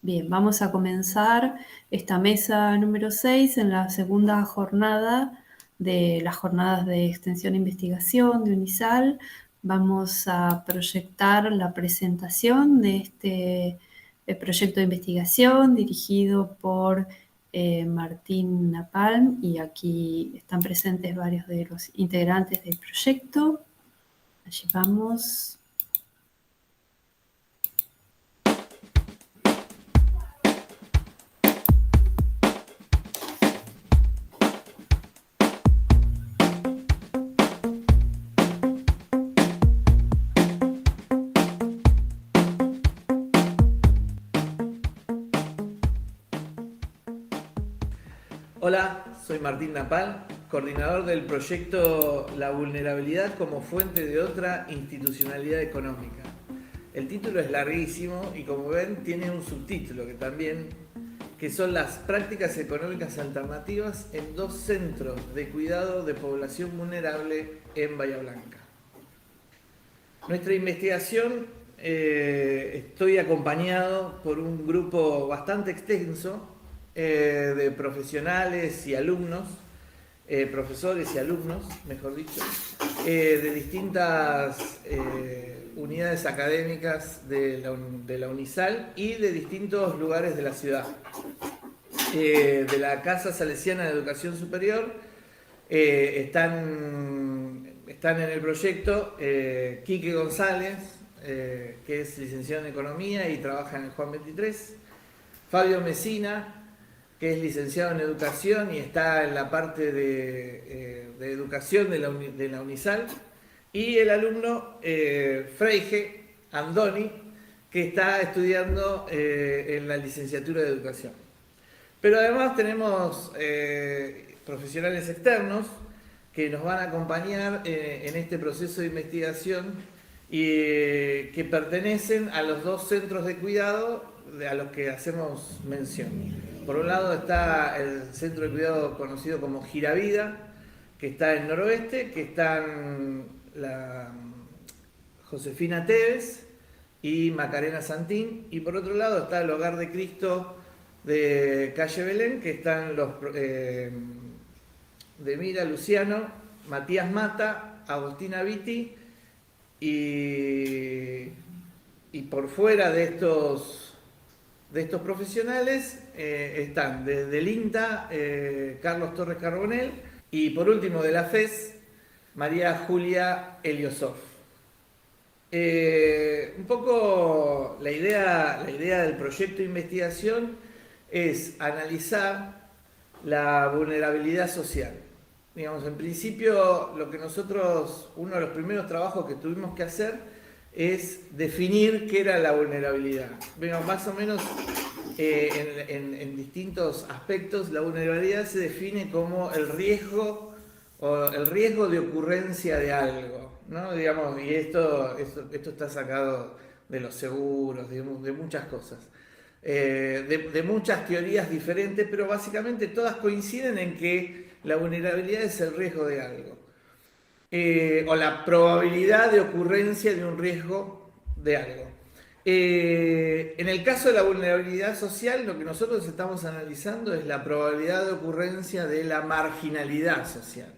Bien, vamos a comenzar esta mesa número 6 en la segunda jornada de las jornadas de extensión e investigación de UNISAL. Vamos a proyectar la presentación de este proyecto de investigación dirigido por Martín Napalm, y aquí están presentes varios de los integrantes del proyecto. Allí vamos. Hola, soy Martín Napal, coordinador del proyecto La vulnerabilidad como fuente de otra institucionalidad económica. El título es larguísimo y, como ven, tiene un subtítulo que son las prácticas económicas alternativas en 2 centros de cuidado de población vulnerable en Bahía Blanca. Nuestra investigación, estoy acompañado por un grupo bastante extenso de profesionales y alumnos, profesores y alumnos, mejor dicho, de distintas unidades académicas de la UNISAL y de distintos lugares de la ciudad. De la Casa Salesiana de Educación Superior están en el proyecto Quique González, que es licenciado en Economía y trabaja en el Juan 23, Fabio Mesina, que es licenciado en Educación y está en la parte de Educación de la UNISAL, y el alumno Freige Andoni, que está estudiando en la licenciatura de Educación. Pero además tenemos profesionales externos que nos van a acompañar en este proceso de investigación y que pertenecen a los 2 centros de cuidado a los que hacemos mención. Por un lado está el centro de cuidado conocido como Giravida, que está en Noroeste, que están la Josefina Tevez y Macarena Santín, y por otro lado está el Hogar de Cristo de Calle Belén, que están los de Mira Luciano, Matías Mata, Agostina Vitti, y por fuera de estos profesionales están desde el INTA Carlos Torres Carbonell, y por último de la FES María Julia Eliosov. Un poco la idea del proyecto de investigación es analizar la vulnerabilidad social. Digamos, en principio, uno de los primeros trabajos que tuvimos que hacer es definir qué era la vulnerabilidad. Bueno, más o menos en distintos aspectos, la vulnerabilidad se define como el riesgo de ocurrencia de algo, ¿no? Digamos, y esto está sacado de los seguros, digamos, de muchas cosas. De muchas teorías diferentes, pero básicamente todas coinciden en que la vulnerabilidad es el riesgo de algo, o la probabilidad de ocurrencia de un riesgo de algo. En el caso de la vulnerabilidad social, lo que nosotros estamos analizando es la probabilidad de ocurrencia de la marginalidad social.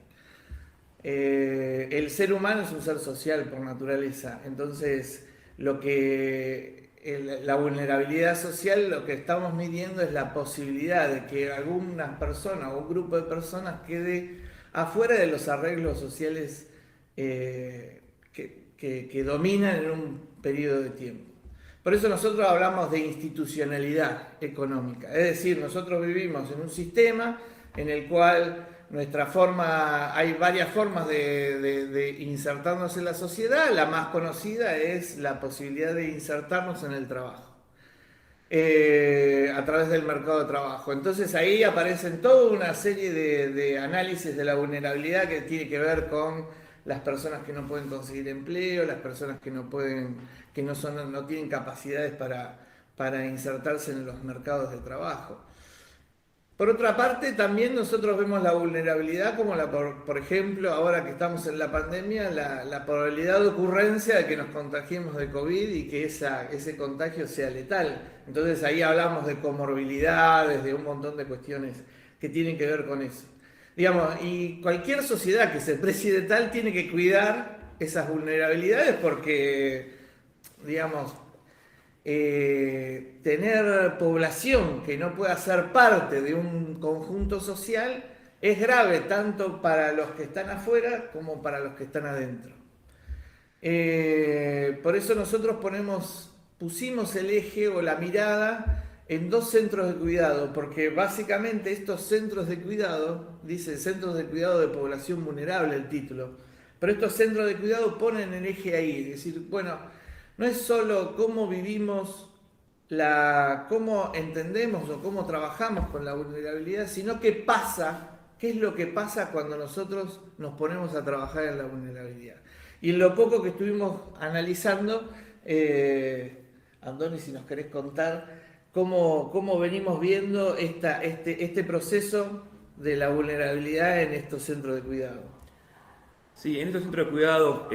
El ser humano es un ser social por naturaleza, entonces la vulnerabilidad social, lo que estamos midiendo es la posibilidad de que algunas personas o un grupo de personas quede afuera de los arreglos sociales que dominan en un periodo de tiempo. Por eso nosotros hablamos de institucionalidad económica, es decir, nosotros vivimos en un sistema en el cual hay varias formas de insertarnos en la sociedad. La más conocida es la posibilidad de insertarnos en el trabajo, a través del mercado de trabajo. Entonces ahí aparecen toda una serie de análisis de la vulnerabilidad que tiene que ver con las personas que no pueden conseguir empleo, las personas que no tienen capacidades para insertarse en los mercados de trabajo. Por otra parte, también nosotros vemos la vulnerabilidad como por ejemplo, ahora que estamos en la pandemia, la probabilidad de ocurrencia de que nos contagiemos de COVID y que ese contagio sea letal. Entonces ahí hablamos de comorbilidades, de un montón de cuestiones que tienen que ver con eso. Digamos, y cualquier sociedad que se precie tal tiene que cuidar esas vulnerabilidades porque, digamos, tener población que no pueda ser parte de un conjunto social es grave tanto para los que están afuera como para los que están adentro. Por eso nosotros pusimos el eje o la mirada en dos centros de cuidado, porque básicamente estos centros de cuidado, dice Centros de Cuidado de Población Vulnerable el título, pero estos centros de cuidado ponen el eje ahí, es decir, bueno, no es solo cómo vivimos, cómo entendemos o cómo trabajamos con la vulnerabilidad, sino qué pasa, qué es lo que pasa cuando nosotros nos ponemos a trabajar en la vulnerabilidad. Y en lo poco que estuvimos analizando, Andoni, si nos querés contar cómo venimos viendo este proceso de la vulnerabilidad en estos centros de cuidado. Sí, en estos centros de cuidado,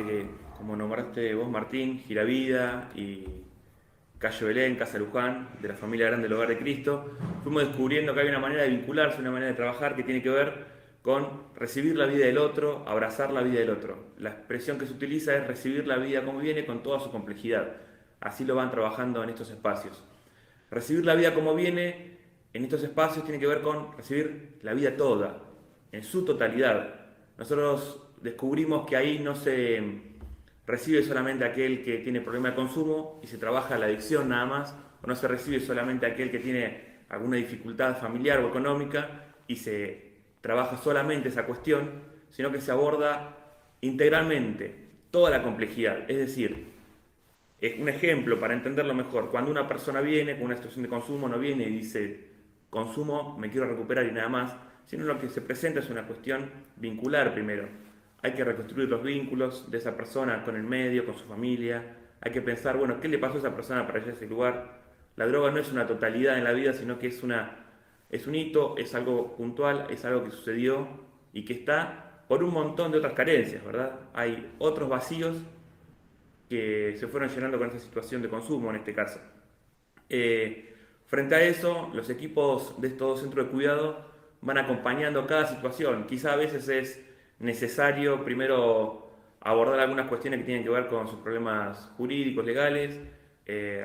como nombraste vos, Martín, Giravida y Cayo Belén, Casa Luján, de la familia grande del Hogar de Cristo, fuimos descubriendo que hay una manera de vincularse, una manera de trabajar que tiene que ver con recibir la vida del otro, abrazar la vida del otro. La expresión que se utiliza es recibir la vida como viene con toda su complejidad. Así lo van trabajando en estos espacios. Recibir la vida como viene en estos espacios tiene que ver con recibir la vida toda, en su totalidad. Nosotros descubrimos que ahí no se recibe solamente aquel que tiene problema de consumo y se trabaja la adicción nada más, o no se recibe solamente aquel que tiene alguna dificultad familiar o económica y se trabaja solamente esa cuestión, sino que se aborda integralmente toda la complejidad. Es decir, es un ejemplo para entenderlo mejor. Cuando una persona viene con una situación de consumo, no viene y dice, consumo, me quiero recuperar y nada más, sino lo que se presenta es una cuestión vincular primero. Hay que reconstruir los vínculos de esa persona con el medio, con su familia. Hay que pensar, bueno, ¿qué le pasó a esa persona para llegar a ese lugar? La droga no es una totalidad en la vida, sino que es un hito, es algo puntual, es algo que sucedió y que está por un montón de otras carencias, ¿verdad? Hay otros vacíos que se fueron llenando con esta situación de consumo en este caso. Frente a eso, los equipos de estos centros de cuidado van acompañando cada situación. Quizá a veces es necesario primero abordar algunas cuestiones que tienen que ver con sus problemas jurídicos, legales,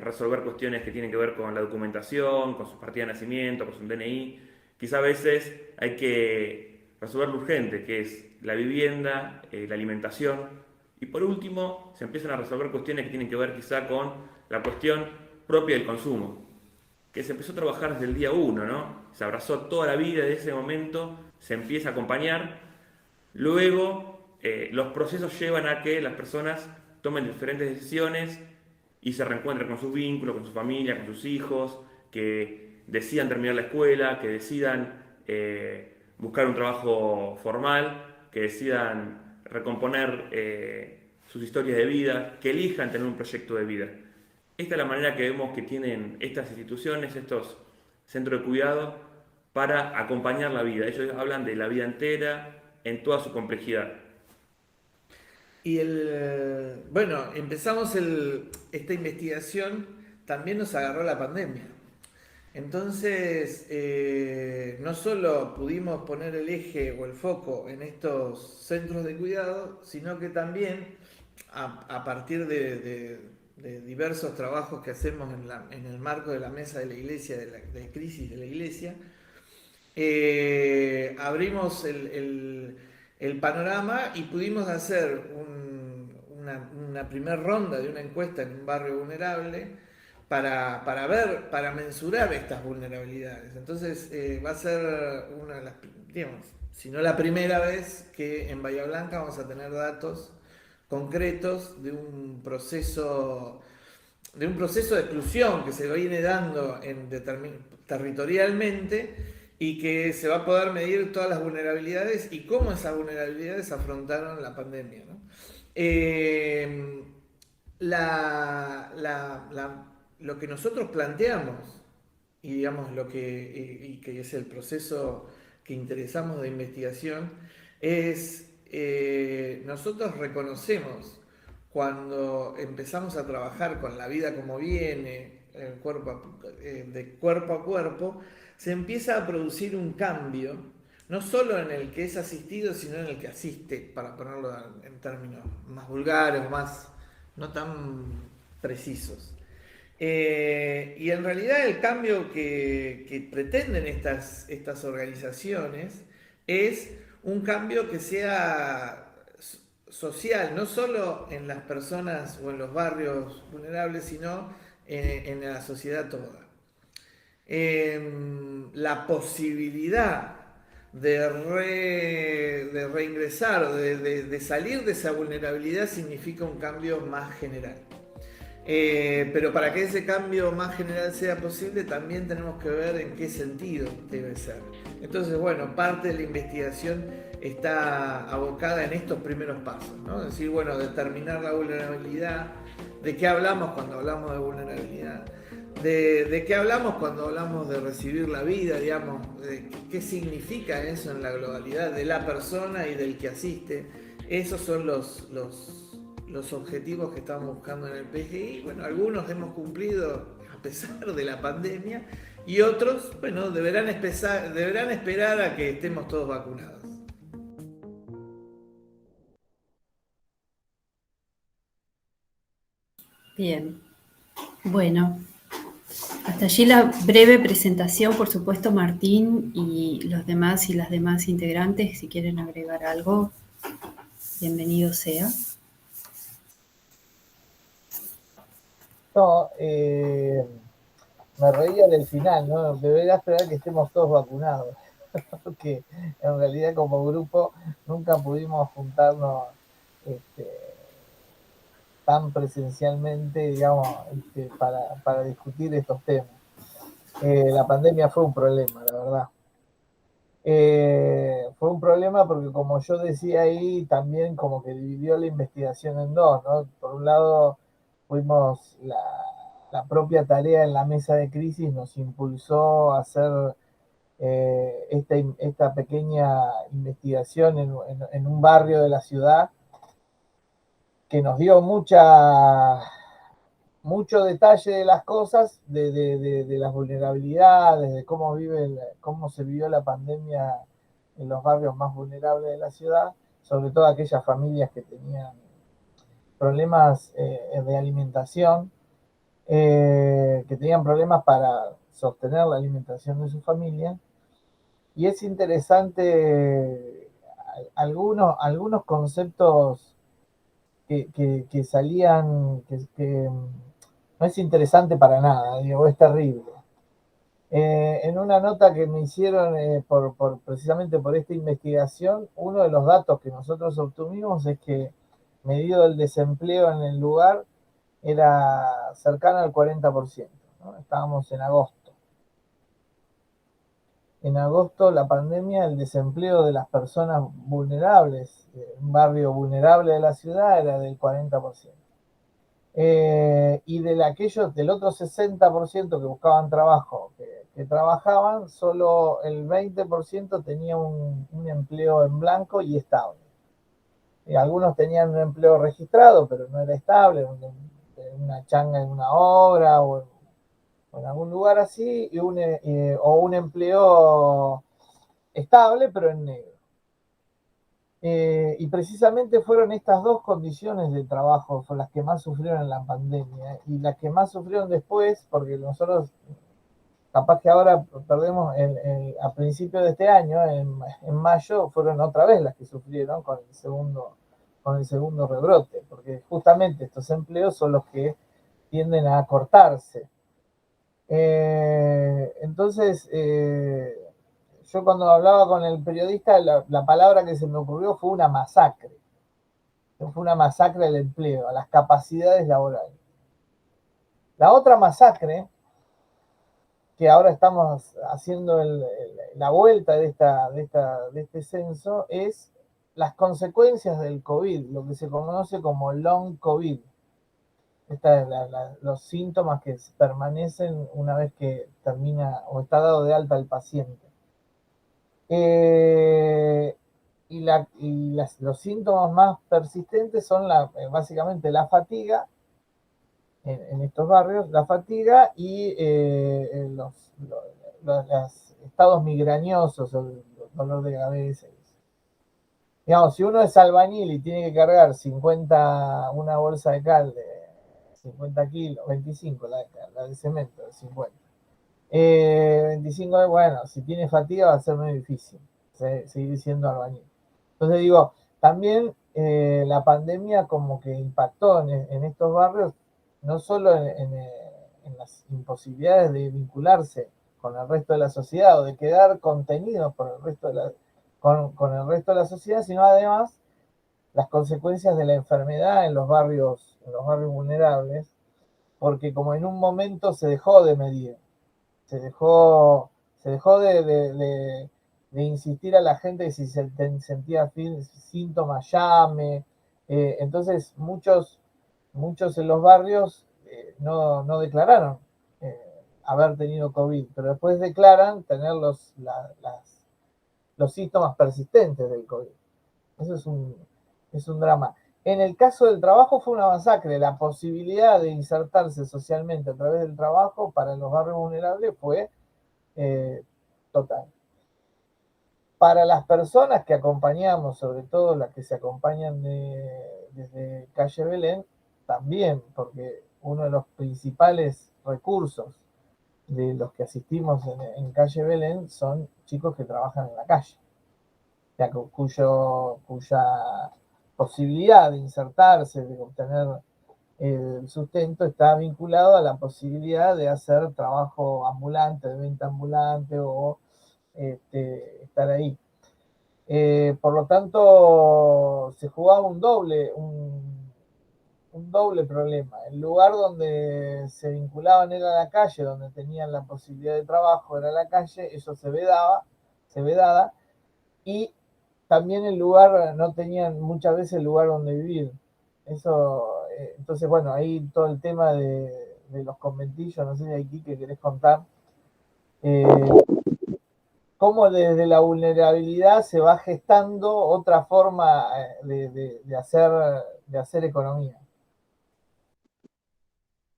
resolver cuestiones que tienen que ver con la documentación, con su partida de nacimiento, con su DNI. Quizá a veces hay que resolver lo urgente, que es la vivienda, la alimentación. Y por último, se empiezan a resolver cuestiones que tienen que ver quizá con la cuestión propia del consumo, que se empezó a trabajar desde el día 1, ¿no? Se abrazó toda la vida desde ese momento, se empieza a acompañar. Luego, los procesos llevan a que las personas tomen diferentes decisiones y se reencuentren con sus vínculos, con su familia, con sus hijos, que decidan terminar la escuela, que decidan buscar un trabajo formal, que decidan recomponer sus historias de vida, que elijan tener un proyecto de vida. Esta es la manera que vemos que tienen estas instituciones, estos centros de cuidado, para acompañar la vida. Ellos hablan de la vida entera en toda su complejidad. Y bueno, empezamos esta investigación, también nos agarró la pandemia. Entonces, no solo pudimos poner el eje o el foco en estos centros de cuidado, sino que también a partir de diversos trabajos que hacemos en el marco de la mesa de la iglesia, de crisis de la iglesia, abrimos el panorama y pudimos hacer una primera ronda de una encuesta en un barrio vulnerable para mensurar estas vulnerabilidades. Entonces va a ser una de las, digamos, si no la primera vez que en Bahía Blanca vamos a tener datos concretos de un proceso de exclusión que se viene dando territorialmente y que se va a poder medir todas las vulnerabilidades y cómo esas vulnerabilidades afrontaron la pandemia, ¿no? Lo que nosotros planteamos digamos y que es el proceso que interesamos de investigación, es nosotros reconocemos cuando empezamos a trabajar con la vida como viene, de cuerpo a cuerpo, se empieza a producir un cambio, no solo en el que es asistido, sino en el que asiste, para ponerlo en términos más vulgares, más no tan precisos. Y en realidad el cambio que pretenden estas organizaciones es un cambio que sea social, no solo en las personas o en los barrios vulnerables, sino en la sociedad toda. La posibilidad de reingresar o de salir de esa vulnerabilidad significa un cambio más general. Pero para que ese cambio más general sea posible, también tenemos que ver en qué sentido debe ser. Entonces, bueno, parte de la investigación está abocada en estos primeros pasos, ¿no? Es decir, bueno, determinar la vulnerabilidad, de qué hablamos cuando hablamos de vulnerabilidad, de qué hablamos cuando hablamos de recibir la vida, digamos, de qué significa eso en la globalidad de la persona y del que asiste. Esos son los objetivos que estamos buscando en el PGI. Bueno, algunos hemos cumplido a pesar de la pandemia y otros, bueno, deberán esperar a que estemos todos vacunados. Bien, bueno, hasta allí la breve presentación, por supuesto, Martín y los demás y las demás integrantes, si quieren agregar algo, bienvenido sea. No, me reía del final, ¿no? Debería esperar que estemos todos vacunados, porque en realidad como grupo nunca pudimos juntarnos tan presencialmente, digamos, para discutir estos temas. La pandemia fue un problema, la verdad. Fue un problema porque, como yo decía ahí, también como que dividió la investigación en dos, ¿no? Por un lado, fuimos la propia tarea en la mesa de crisis nos impulsó a hacer esta pequeña investigación en un barrio de la ciudad que nos dio mucho detalle de las cosas, de las vulnerabilidades, de cómo se vivió la pandemia en los barrios más vulnerables de la ciudad, sobre todo aquellas familias que tenían problemas de alimentación, que tenían problemas para sostener la alimentación de su familia. Y es interesante algunos conceptos que salían, que no es interesante para nada, digo, es terrible. En una nota que me hicieron precisamente por esta investigación, uno de los datos que nosotros obtuvimos es que medido el desempleo en el lugar era cercano al 40%, ¿no? Estábamos en agosto. En agosto, la pandemia, el desempleo de las personas vulnerables, un barrio vulnerable de la ciudad, era del 40%. Y del otro 60% que buscaban trabajo, que trabajaban, solo el 20% tenía un empleo en blanco y estable. Y algunos tenían un empleo registrado, pero no era estable, una changa en una obra o en algún lugar así, o un empleo estable, pero en negro. Y precisamente fueron estas dos condiciones de trabajo son las que más sufrieron en la pandemia y las que más sufrieron después, porque nosotros capaz que ahora perdemos a principios de este año, en mayo, fueron otra vez las que sufrieron con el segundo rebrote, porque justamente estos empleos son los que tienden a cortarse. Entonces, yo cuando hablaba con el periodista, la palabra que se me ocurrió fue una masacre. Fue una masacre del empleo, a las capacidades laborales. La otra masacre, que ahora estamos haciendo la vuelta de este censo, es las consecuencias del COVID, lo que se conoce como long COVID. los síntomas que permanecen una vez que termina o está dado de alta el paciente. Los síntomas más persistentes son básicamente la fatiga en estos barrios, la fatiga y los estados migrañosos, el dolor de cabeza. Digamos, si uno es albañil y tiene que cargar una bolsa de cal de 50 kilos, 25, la de cemento de 50. 25, bueno, si tiene fatiga va a ser muy difícil seguir siendo albañil. Entonces digo, también la pandemia como que impactó en estos barrios, no solo en las imposibilidades de vincularse con el resto de la sociedad o de quedar contenidos con el resto de la sociedad, sino además las consecuencias de la enfermedad en los barrios vulnerables, porque como en un momento se dejó de medir, se dejó de insistir a la gente que si se sentía síntomas llame, entonces muchos en los barrios no declararon haber tenido COVID, pero después declaran tener los síntomas persistentes del COVID. Eso es un drama. En el caso del trabajo fue una masacre. La posibilidad de insertarse socialmente a través del trabajo para los barrios vulnerables fue total. Para las personas que acompañamos, sobre todo las que se acompañan desde Calle Belén, también, porque uno de los principales recursos de los que asistimos en Calle Belén son chicos que trabajan en la calle, ya cuya posibilidad de insertarse, de obtener el sustento está vinculado a la posibilidad de hacer trabajo ambulante, de venta ambulante o estar ahí. Por lo tanto, se jugaba un doble problema. El lugar donde se vinculaban era la calle, donde tenían la posibilidad de trabajo era la calle, eso se vedaba, y también el lugar, no tenían muchas veces el lugar donde vivir. Eso, entonces, bueno, ahí todo el tema de los conventillos, no sé si aquí que querés contar, cómo desde la vulnerabilidad se va gestando otra forma de hacer economía.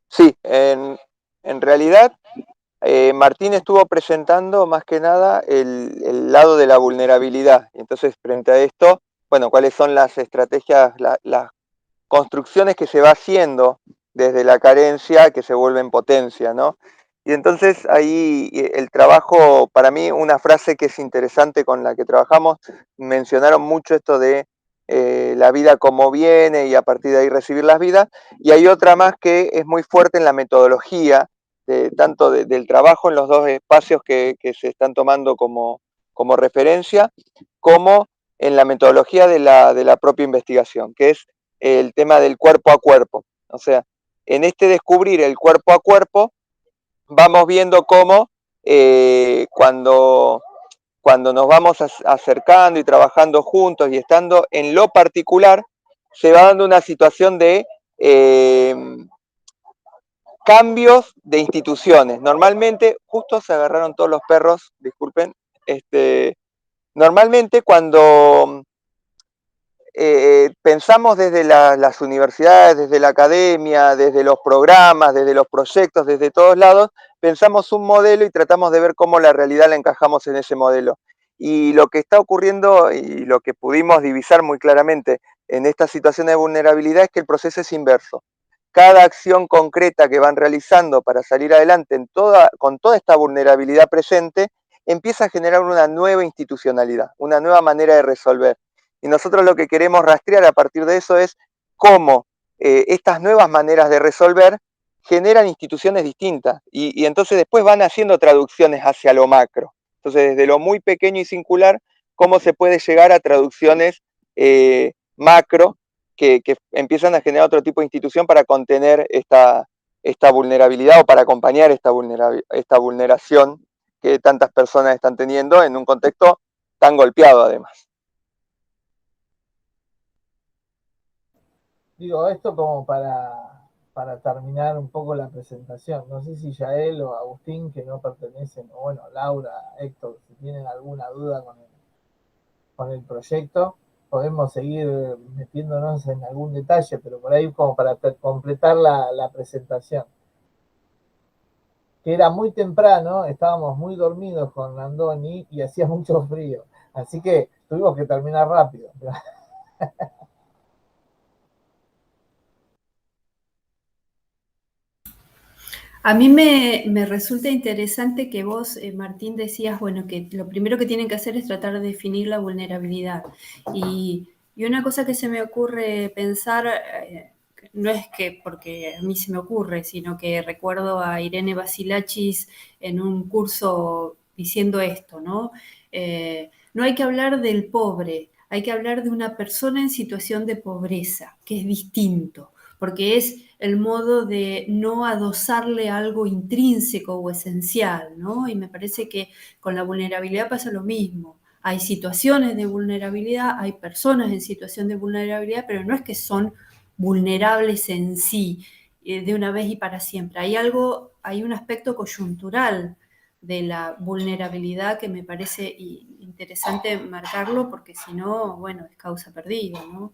Sí, en realidad Martín estuvo presentando más que nada el lado de la vulnerabilidad. Entonces, frente a esto, bueno, cuáles son las estrategias, las construcciones que se va haciendo desde la carencia que se vuelven potencia, ¿no? Y entonces ahí el trabajo, para mí, una frase que es interesante con la que trabajamos, mencionaron mucho esto de la vida como viene y a partir de ahí recibir las vidas, y hay otra más que es muy fuerte en la metodología, tanto del trabajo en los dos espacios que se están tomando como referencia, como en la metodología de la propia investigación, que es el tema del cuerpo a cuerpo. O sea, en este descubrir el cuerpo a cuerpo, vamos viendo cómo cuando nos vamos acercando y trabajando juntos y estando en lo particular, se va dando una situación de cambios de instituciones. Normalmente, justo se agarraron todos los perros, disculpen, normalmente cuando pensamos desde las universidades, desde la academia, desde los programas, desde los proyectos, desde todos lados, pensamos un modelo y tratamos de ver cómo la realidad la encajamos en ese modelo. Y lo que está ocurriendo y lo que pudimos divisar muy claramente en esta situación de vulnerabilidad es que el proceso es inverso. Cada acción concreta que van realizando para salir adelante con toda esta vulnerabilidad presente, empieza a generar una nueva institucionalidad, una nueva manera de resolver. Y nosotros lo que queremos rastrear a partir de eso es cómo estas nuevas maneras de resolver generan instituciones distintas y entonces después van haciendo traducciones hacia lo macro. Entonces, desde lo muy pequeño y singular, cómo se puede llegar a traducciones macro que empiezan a generar otro tipo de institución para contener esta vulnerabilidad o para acompañar esta vulneración que tantas personas están teniendo en un contexto tan golpeado además. Digo, esto como para para terminar un poco la presentación. No sé si Yael o Agustín, que no pertenecen, o bueno, Laura, Héctor, si tienen alguna duda con el proyecto, podemos seguir metiéndonos en algún detalle, pero por ahí como para completar la presentación. Que era muy temprano, estábamos muy dormidos con Andoni y hacía mucho frío, así que tuvimos que terminar rápido. A mí me resulta interesante que vos, Martín, decías, bueno, que lo primero que tienen que hacer es tratar de definir la vulnerabilidad. Y una cosa que se me ocurre pensar, no es que porque a mí se me ocurre, sino que recuerdo a Irene Basilachis en un curso diciendo esto, ¿no? No hay que hablar del pobre, hay que hablar de una persona en situación de pobreza, que es distinto, porque es el modo de no adosarle algo intrínseco o esencial, ¿no? Y me parece que con la vulnerabilidad pasa lo mismo. Hay situaciones de vulnerabilidad, hay personas en situación de vulnerabilidad, pero no es que son vulnerables en sí, de una vez y para siempre. Hay un aspecto coyuntural de la vulnerabilidad que me parece interesante marcarlo, porque si no, bueno, es causa perdida, ¿no?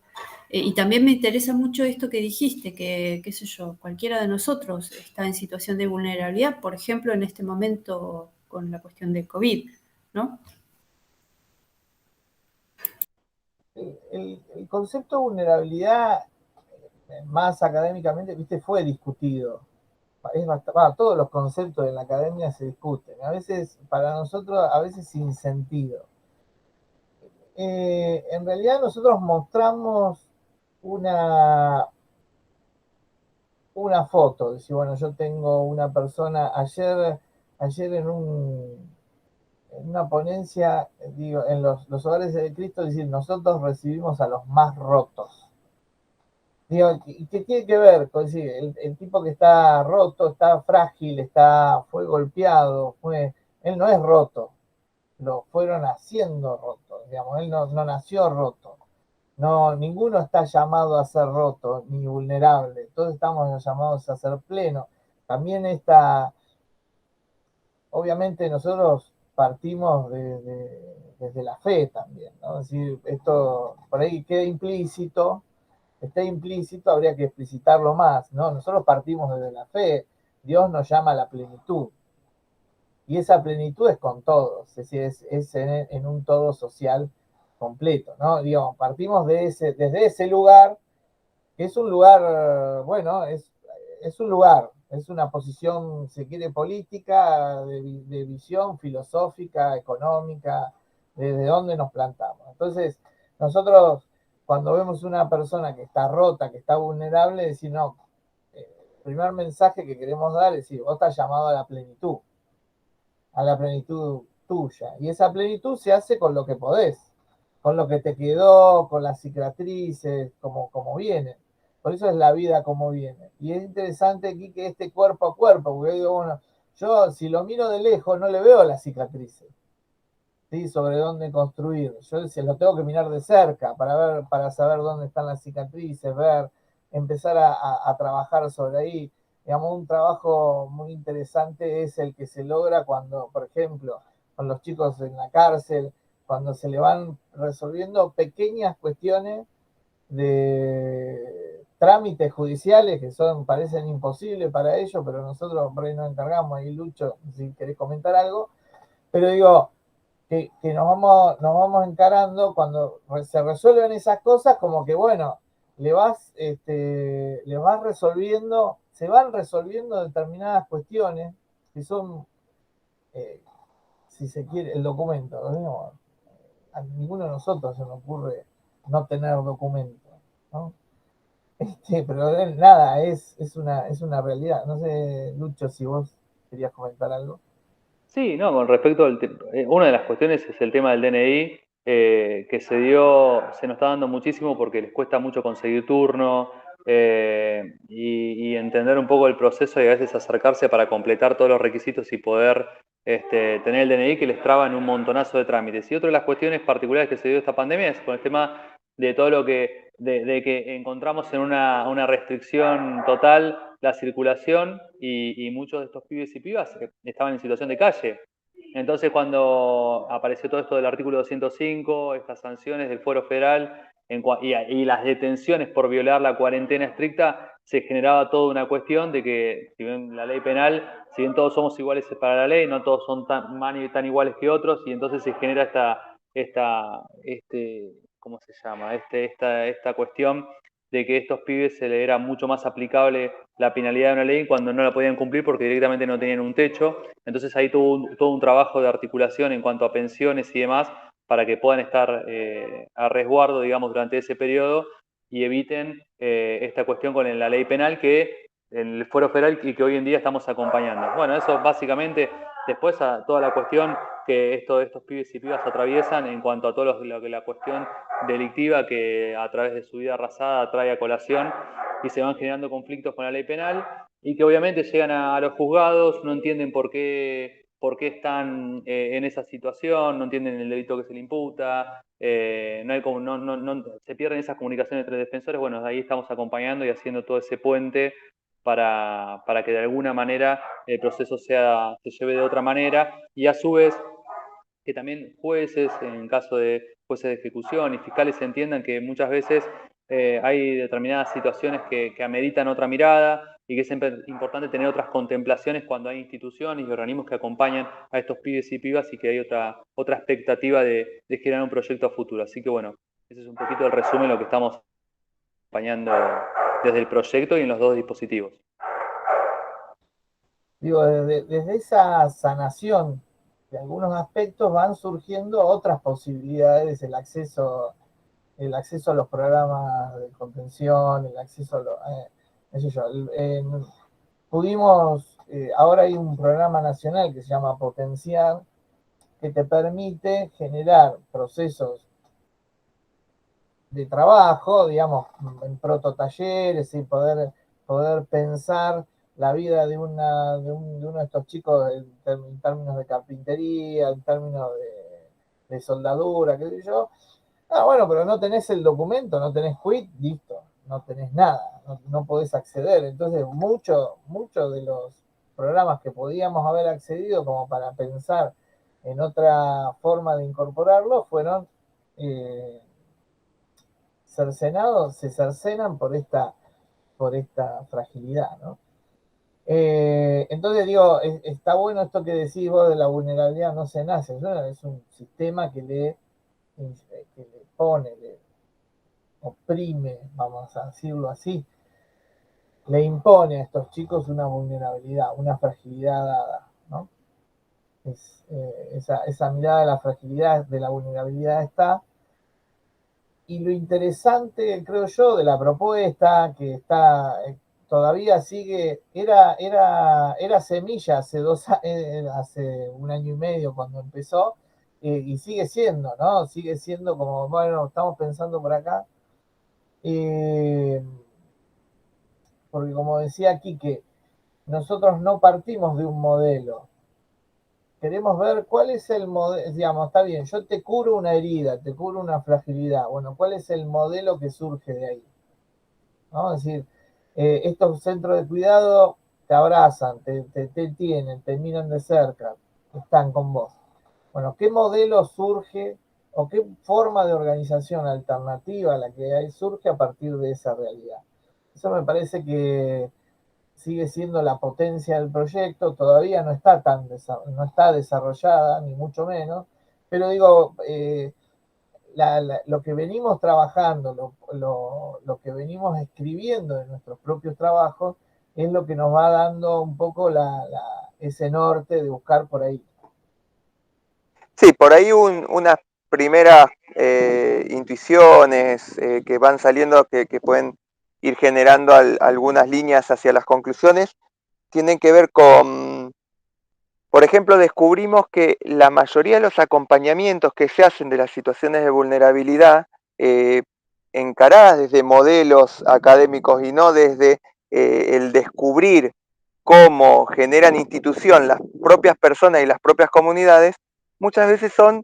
Y también me interesa mucho esto que dijiste, que, qué sé yo, cualquiera de nosotros está en situación de vulnerabilidad, por ejemplo, en este momento con la cuestión del COVID, ¿no? El concepto de vulnerabilidad, más académicamente, viste, fue discutido. Todos los conceptos en la academia se discuten. A veces, para nosotros, a veces sin sentido. En realidad nosotros mostramos una, una foto. Decir, bueno, yo tengo una persona, ayer en una ponencia, digo, en los hogares de Cristo, decir, nosotros recibimos a los más rotos. Digo, ¿y qué tiene que ver? Con decir, el tipo que está roto, está frágil, fue golpeado, él no es roto, lo fueron haciendo roto, digamos, él no nació roto. No, ninguno está llamado a ser roto ni vulnerable, todos estamos llamados a ser plenos. También obviamente nosotros partimos desde la fe también, ¿no? Es decir, esto por ahí queda implícito, está implícito, habría que explicitarlo más, ¿no? Nosotros partimos desde la fe, Dios nos llama a la plenitud, y esa plenitud es con todos, es decir, es en un todo social completo, ¿no? Digamos, partimos desde ese lugar, que es un lugar, bueno, es un lugar, es una posición, si quiere, política, de visión filosófica, económica, desde dónde nos plantamos. Entonces, nosotros, cuando vemos una persona que está rota, que está vulnerable, decir, no, el primer mensaje que queremos dar es decir, vos estás llamado a la plenitud tuya. Y esa plenitud se hace con lo que podés, con lo que te quedó, con las cicatrices, como viene. Por eso es la vida como viene. Y es interesante aquí que este cuerpo a cuerpo, porque digo, bueno, yo si lo miro de lejos no le veo las cicatrices, ¿sí? Sobre dónde construir. Yo se lo tengo que mirar de cerca para saber dónde están las cicatrices, empezar a trabajar sobre ahí. Digamos, un trabajo muy interesante es el que se logra cuando, por ejemplo, con los chicos en la cárcel, cuando se le van resolviendo pequeñas cuestiones de trámites judiciales que parecen imposibles para ellos, pero nosotros por ahí nos encargamos. Ahí, Lucho, si querés comentar algo, pero digo, que nos vamos encarando cuando se resuelven esas cosas, como que bueno, le vas resolviendo, se van resolviendo determinadas cuestiones que son, eh, si se quiere, el documento, ¿no? A ninguno de nosotros se nos ocurre no tener documento, ¿no? Pero nada, es una realidad. No sé, Lucho, si vos querías comentar algo. Sí, no, con respecto una de las cuestiones es el tema del DNI, que se nos está dando muchísimo porque les cuesta mucho conseguir turno y entender un poco el proceso y a veces acercarse para completar todos los requisitos y poder tener el DNI que les traba en un montonazo de trámites. Y otra de las cuestiones particulares que se dio esta pandemia es con el tema de todo lo que de que encontramos en una restricción total la circulación y muchos de estos pibes y pibas estaban en situación de calle. Entonces, cuando apareció todo esto del artículo 205, estas sanciones del Fuero Federal y las detenciones por violar la cuarentena estricta, se generaba toda una cuestión de que, si bien la ley penal, si bien todos somos iguales para la ley, no todos son tan iguales que otros, y entonces se genera ¿cómo se llama? Esta cuestión de que a estos pibes se le era mucho más aplicable la penalidad de una ley cuando no la podían cumplir porque directamente no tenían un techo. Entonces ahí tuvo todo un trabajo de articulación en cuanto a pensiones y demás para que puedan estar a resguardo, digamos, durante ese periodo y eviten esta cuestión con la ley penal que el Fuero Federal y que hoy en día estamos acompañando. Bueno, eso básicamente, después a toda la cuestión que estos pibes y pibas atraviesan en cuanto a todo lo que la cuestión delictiva que a través de su vida arrasada trae a colación y se van generando conflictos con la ley penal y que obviamente llegan a los juzgados, no entienden por qué están en esa situación, no entienden el delito que se le imputa, se pierden esas comunicaciones entre defensores. Bueno, ahí estamos acompañando y haciendo todo ese puente para que de alguna manera el proceso se lleve de otra manera y a su vez que también jueces, en caso de jueces de ejecución y fiscales, entiendan que muchas veces hay determinadas situaciones que ameritan otra mirada y que es importante tener otras contemplaciones cuando hay instituciones y organismos que acompañan a estos pibes y pibas y que hay otra expectativa de generar un proyecto a futuro. Así que bueno, ese es un poquito el resumen de lo que estamos acompañando desde el proyecto y en los dos dispositivos. Digo, desde esa sanación de algunos aspectos van surgiendo otras posibilidades, el acceso a los programas de contención, el acceso a qué sé yo, ahora hay un programa nacional que se llama Potenciar, que te permite generar procesos de trabajo, digamos, en prototalleres y poder pensar la vida de uno de estos chicos en términos de carpintería, en términos de soldadura, qué sé yo. Bueno, pero no tenés el documento, no tenés quit, listo, no tenés nada, no podés acceder. Entonces, muchos de los programas que podíamos haber accedido como para pensar en otra forma de incorporarlo fueron se cercenan por esta fragilidad, ¿no? Entonces digo, está bueno esto que decís vos de la vulnerabilidad no se nace, ¿no? Es un sistema que le pone, le oprime, vamos a decirlo así, le impone a estos chicos una vulnerabilidad, una fragilidad dada, ¿no? Esa mirada de la fragilidad, de la vulnerabilidad está. Y lo interesante, creo yo, de la propuesta, que está todavía sigue, era semilla hace un año y medio cuando empezó, y sigue siendo, ¿no? Sigue siendo como, bueno, estamos pensando por acá. Porque como decía aquí, que nosotros no partimos de un modelo. Queremos ver cuál es el modelo, digamos, está bien, yo te curo una herida, te curo una fragilidad. Bueno, ¿cuál es el modelo que surge de ahí? ¿No? Es decir, estos centros de cuidado te abrazan, te tienen, te miran de cerca, están con vos. Bueno, ¿qué modelo surge o qué forma de organización alternativa a la que hay surge a partir de esa realidad? Eso me parece que sigue siendo la potencia del proyecto, todavía no está desarrollada, ni mucho menos, pero digo, lo que venimos trabajando, lo que venimos escribiendo en nuestros propios trabajos, es lo que nos va dando un poco ese norte de buscar por ahí. Sí, por ahí unas primeras intuiciones que van saliendo, que pueden ir generando algunas líneas hacia las conclusiones, tienen que ver con, por ejemplo, descubrimos que la mayoría de los acompañamientos que se hacen de las situaciones de vulnerabilidad, encaradas desde modelos académicos y no desde el descubrir cómo generan institución las propias personas y las propias comunidades, muchas veces son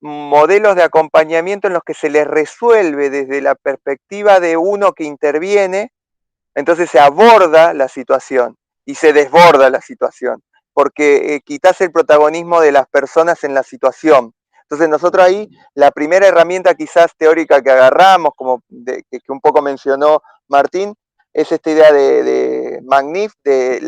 modelos de acompañamiento en los que se les resuelve desde la perspectiva de uno que interviene, entonces se aborda la situación y se desborda la situación, porque quitas el protagonismo de las personas en la situación. Entonces nosotros ahí, la primera herramienta quizás teórica que agarramos, como que un poco mencionó Martín, es esta idea de Magnif, de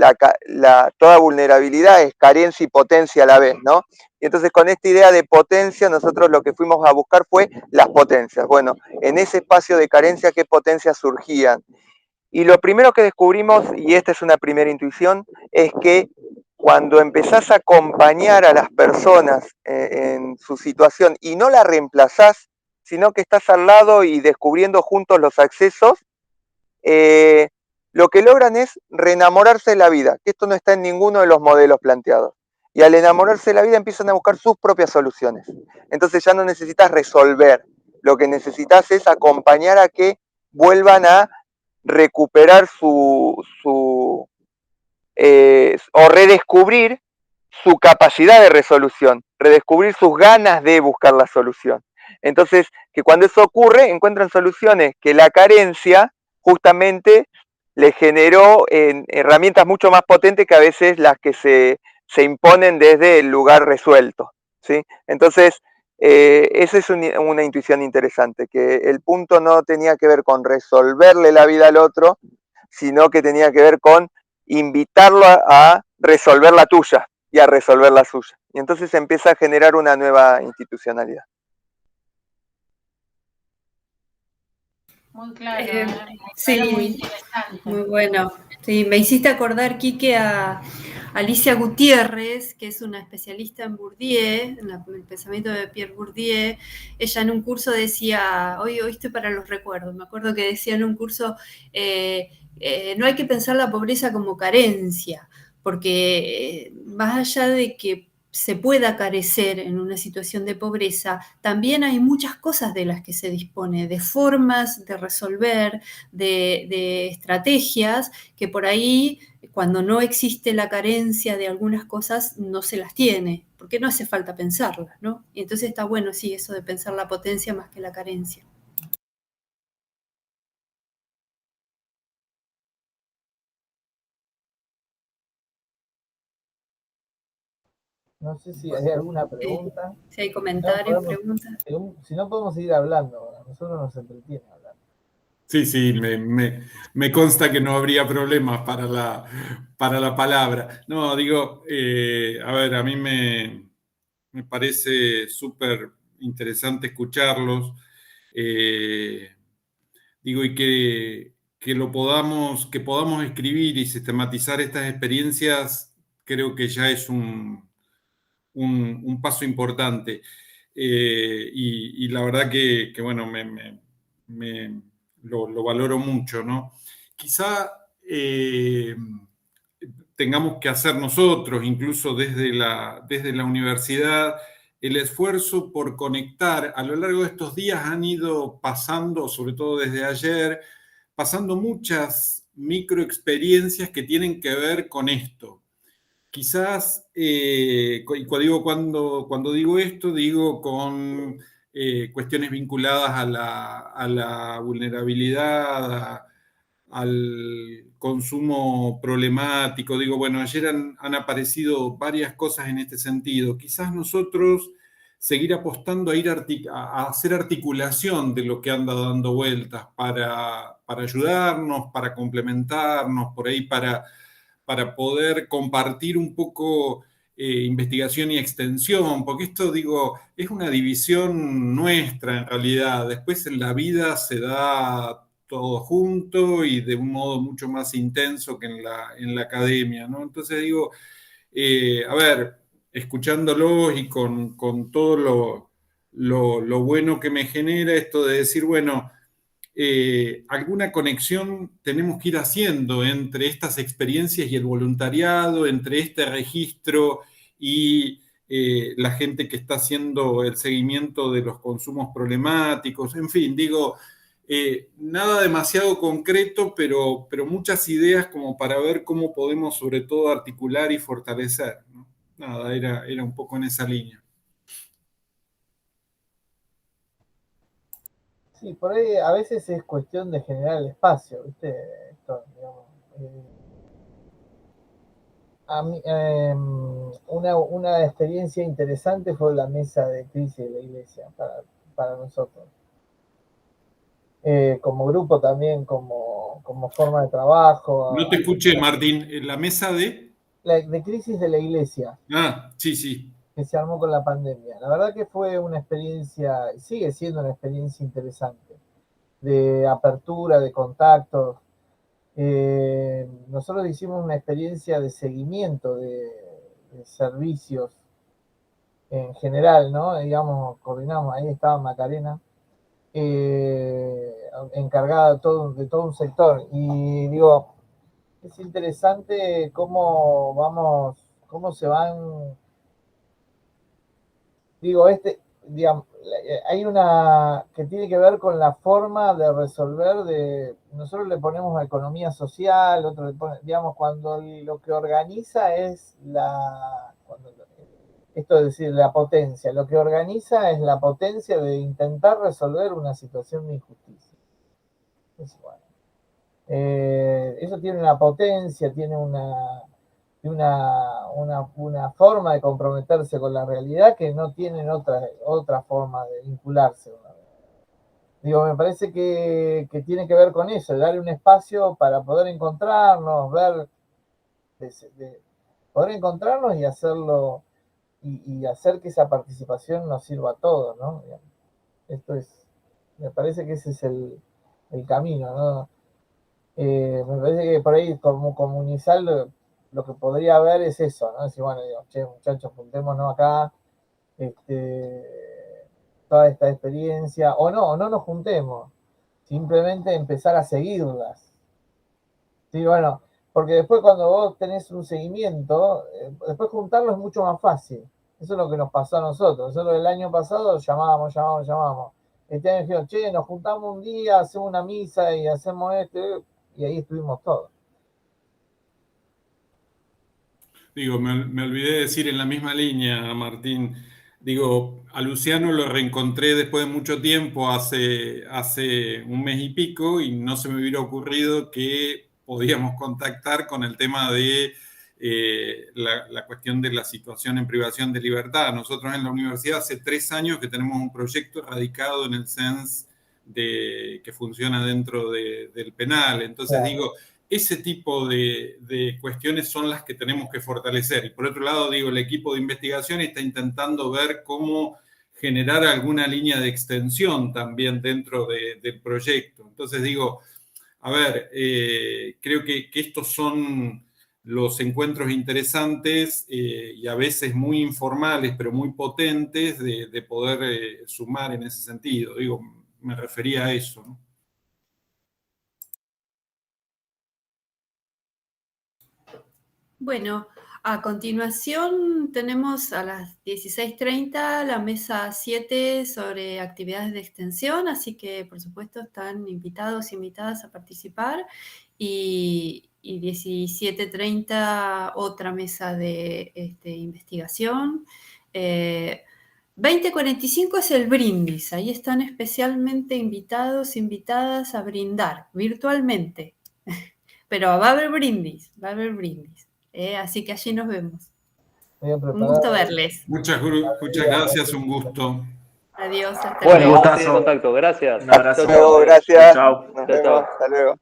toda vulnerabilidad es carencia y potencia a la vez, ¿no? Y entonces con esta idea de potencia, nosotros lo que fuimos a buscar fue las potencias. Bueno, en ese espacio de carencia, ¿qué potencias surgían? Y lo primero que descubrimos, y esta es una primera intuición, es que cuando empezás a acompañar a las personas en su situación y no la reemplazás, sino que estás al lado y descubriendo juntos los accesos, lo que logran es reenamorarse de la vida, que esto no está en ninguno de los modelos planteados. Y al enamorarse de la vida empiezan a buscar sus propias soluciones. Entonces ya no necesitas resolver, lo que necesitas es acompañar a que vuelvan a recuperar o redescubrir su capacidad de resolución, redescubrir sus ganas de buscar la solución. Entonces, que cuando eso ocurre, encuentran soluciones que la carencia justamente le generó herramientas mucho más potentes que a veces las que se imponen desde el lugar resuelto, ¿sí? Entonces, esa es una intuición interesante, que el punto no tenía que ver con resolverle la vida al otro, sino que tenía que ver con invitarlo a resolver la tuya y a resolver la suya. Y entonces se empieza a generar una nueva institucionalidad. Muy claro, sí, muy interesante. Muy bueno. Sí, me hiciste acordar, Quique, a Alicia Gutiérrez, que es una especialista en Bourdieu, en el pensamiento de Pierre Bourdieu. Ella en un curso decía, hoy estoy para los recuerdos, me acuerdo que decía en un curso, no hay que pensar la pobreza como carencia, porque más allá de que se pueda carecer en una situación de pobreza, también hay muchas cosas de las que se dispone, de formas de resolver, de estrategias que por ahí, cuando no existe la carencia de algunas cosas, no se las tiene, porque no hace falta pensarlas, ¿no? Y entonces está bueno, sí, eso de pensar la potencia más que la carencia. No sé si hay alguna pregunta. Si hay comentarios, preguntas. Si no, podemos seguir hablando. A nosotros nos entretiene hablar. Sí, me consta que no habría problemas para la palabra. No, digo, a ver, a mí me parece súper interesante escucharlos. Digo, y que podamos escribir y sistematizar estas experiencias, creo que ya es un paso importante. Y la verdad que bueno, lo valoro mucho, ¿no? Quizá tengamos que hacer nosotros, incluso desde la universidad, el esfuerzo por conectar. A lo largo de estos días han ido pasando, sobre todo desde ayer, pasando muchas microexperiencias que tienen que ver con esto. Quizás, cuando digo esto, digo con cuestiones vinculadas a la vulnerabilidad, al consumo problemático. Digo, bueno, ayer han aparecido varias cosas en este sentido. Quizás nosotros seguir apostando a hacer articulación de lo que anda dando vueltas para ayudarnos, para complementarnos, por ahí para poder compartir un poco investigación y extensión, porque esto, digo, es una división nuestra en realidad. Después en la vida se da todo junto y de un modo mucho más intenso que en la academia, ¿no? Entonces digo, a ver, escuchándolos y con todo lo bueno que me genera esto de decir, bueno, alguna conexión tenemos que ir haciendo entre estas experiencias y el voluntariado, entre este registro y la gente que está haciendo el seguimiento de los consumos problemáticos. En fin, digo, nada demasiado concreto, pero muchas ideas como para ver cómo podemos sobre todo articular y fortalecer, ¿no? Nada, era un poco en esa línea. Sí, por ahí a veces es cuestión de generar el espacio, ¿viste? Esto, digamos, a mí, una experiencia interesante fue la mesa de crisis de la iglesia para nosotros. Como grupo también, como forma de trabajo. No te escuché, Martín. ¿La mesa de? De crisis de la iglesia. Ah, sí. Que se armó con la pandemia. La verdad que fue una experiencia, sigue siendo una experiencia interesante, de apertura, de contactos. Nosotros hicimos una experiencia de seguimiento de servicios en general, ¿no? Digamos, coordinamos, ahí estaba Macarena, encargada de todo un sector. Y digo, es interesante cómo se van, digo, digamos, hay una que tiene que ver con la forma de resolver, nosotros le ponemos economía social, otro le pone, digamos, cuando lo que organiza es esto es decir, la potencia, lo que organiza es la potencia de intentar resolver una situación de injusticia. Es igual. Eso tiene una potencia, tiene una forma de comprometerse con la realidad que no tienen otra forma de vincularse. Digo, me parece que tiene que ver con eso, darle un espacio para poder encontrarnos, poder encontrarnos y hacerlo, y hacer que esa participación nos sirva a todos, ¿no? Me parece que ese es el camino, ¿no? Me parece que por ahí como comunizar lo que podría haber es eso, ¿no? Decir, bueno, digo, che, muchachos, juntémonos acá, toda esta experiencia, o no nos juntemos, simplemente empezar a seguirlas. Sí, bueno, porque después cuando vos tenés un seguimiento, después juntarlo es mucho más fácil. Eso es lo que nos pasó a nosotros. Nosotros el año pasado llamábamos. Este año dijimos, che, nos juntamos un día, hacemos una misa y hacemos esto, y ahí estuvimos todos. Digo, me olvidé de decir en la misma línea, Martín. Digo, a Luciano lo reencontré después de mucho tiempo, hace un mes y pico, y no se me hubiera ocurrido que podíamos contactar con el tema de la cuestión de la situación en privación de libertad. Nosotros en la universidad hace 3 años que tenemos un proyecto radicado en el CENS que funciona dentro del penal. Entonces, claro, digo, ese tipo de cuestiones son las que tenemos que fortalecer. Y por otro lado, digo, el equipo de investigación está intentando ver cómo generar alguna línea de extensión también dentro del proyecto. Entonces digo, a ver, creo que estos son los encuentros interesantes y a veces muy informales, pero muy potentes de poder sumar en ese sentido. Digo, me refería a eso, ¿no? Bueno, a continuación tenemos a las 16:30 la mesa 7 sobre actividades de extensión, así que por supuesto están invitados e invitadas a participar, y 17:30 otra mesa de investigación. 20:45 es el brindis, ahí están especialmente invitados, invitadas a brindar virtualmente, pero va a haber brindis. Así que allí nos vemos. Un gusto verles. Muchas gracias, un gusto. Adiós, hasta luego. Bueno, Un vamos a seguir en gustazo. contacto. Gracias. Un abrazo. Gracias. Chao. Nos vemos. Hasta luego.